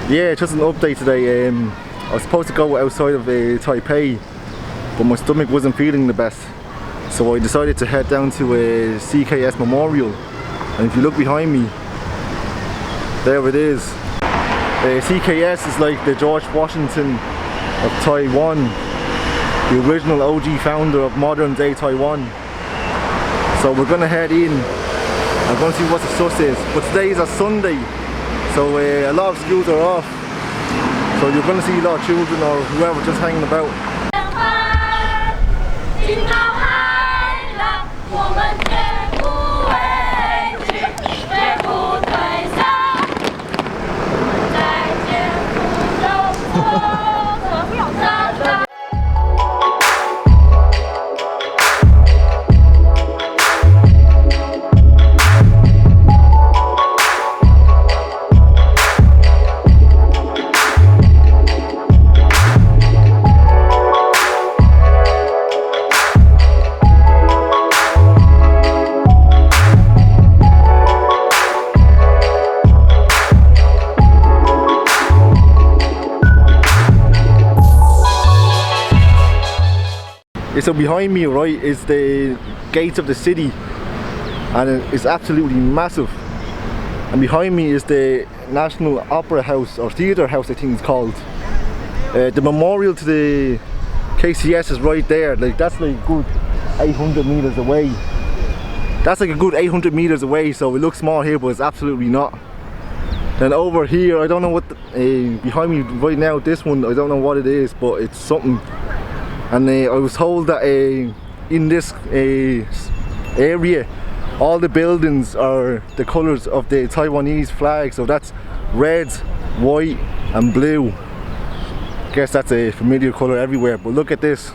Yeah, just an update today. I was supposed to go outside of Taipei, but my stomach wasn't feeling the best. So I decided to head down to a CKS memorial. And if you look behind me, there it is. CKS is like the George Washington of Taiwan, the original OG founder of modern day Taiwan. So we're gonna head in. I'm gonna see what the sus is. But today is a Sunday, so a lot of schools are off. So you're gonna see a lot of children or whoever just hanging about. So behind me, right, is the gates of the city, and it's absolutely massive. And behind me is the National Opera House, or Theatre House I think it's called. The memorial to the KCS is right there. Like, that's like a good 800 meters away. That's like a good 800 meters away, so it looks small here, but it's absolutely not. Then over here, I don't know what behind me right now, this one, I don't know what it is, but it's something. And I was told that in this area, all the buildings are the colours of the Taiwanese flag. So that's red, white and blue. I guess that's a familiar colour everywhere, but look at this.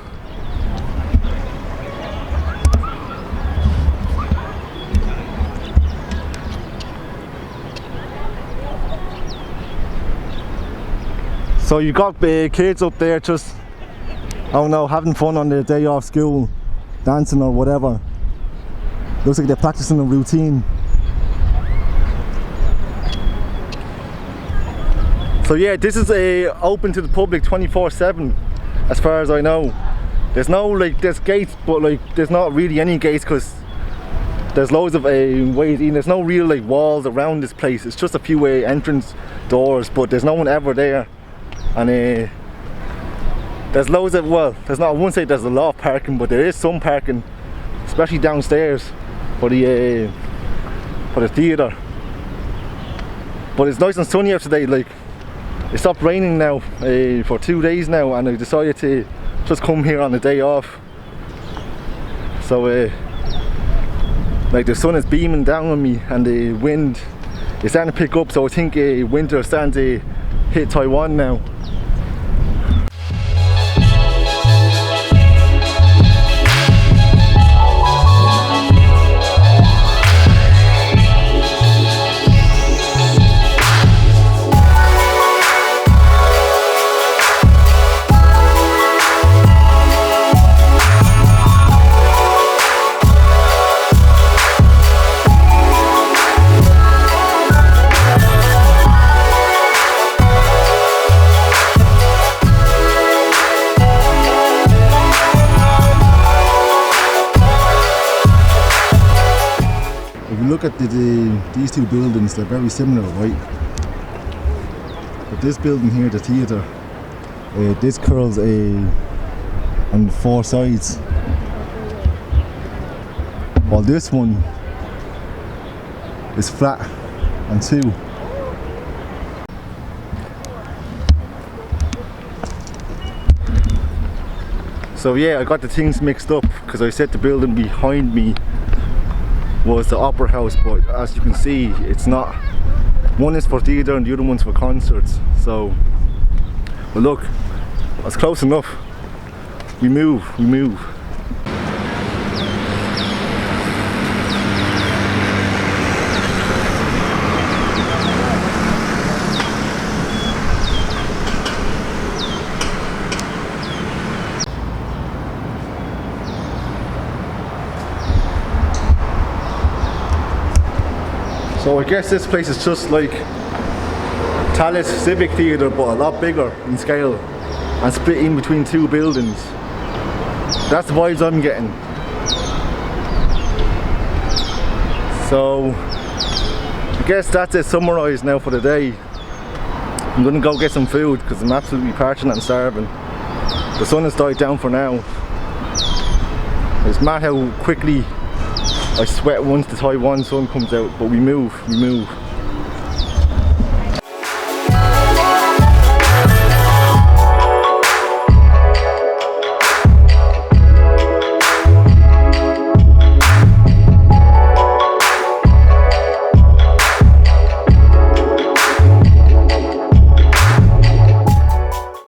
So you got kids up there just, I don't know, having fun on their day off school, dancing or whatever. Looks like they're practicing a routine. So yeah, this is open to the public 24/7 as far as I know. There's no, like, there's gates, but like there's not really any gates because there's loads of ways in. There's no real like walls around this place. It's just a few entrance doors, but there's no one ever there. And there's loads of, well, there's not, I wouldn't say there's a lot of parking, but there is some parking, especially downstairs for the theatre. But it's nice and sunny out today. Like, it stopped raining now for 2 days now, and I decided to just come here on the day off. So like, the sun is beaming down on me, and the wind is starting to pick up, so I think winter is starting to hit Taiwan now. Look at these two buildings, they're very similar, right? But this building here, the theatre, this curls on 4 sides, while this one is flat on 2. So yeah, I got the things mixed up because I said the building behind me was the Opera House, but as you can see, it's not. One is for theatre and the other one's for concerts. So, but look, that's close enough. We move. So I guess this place is just like Palace Civic Theatre, but a lot bigger in scale and split in between two buildings. That's the vibes I'm getting. So I guess that's it summarised now for the day. I'm gonna go get some food because I'm absolutely parching and starving. The sun has died down for now. It's mad how quickly I sweat once the Taiwan sun comes out, but we move.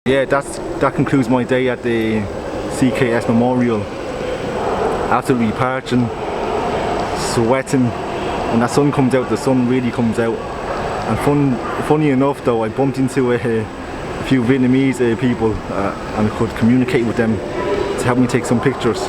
Yeah, that concludes my day at the CKS Memorial. Absolutely parching, sweating, and the sun comes out, the sun really comes out. And funny enough though, I bumped into a few Vietnamese people and could communicate with them to help me take some pictures.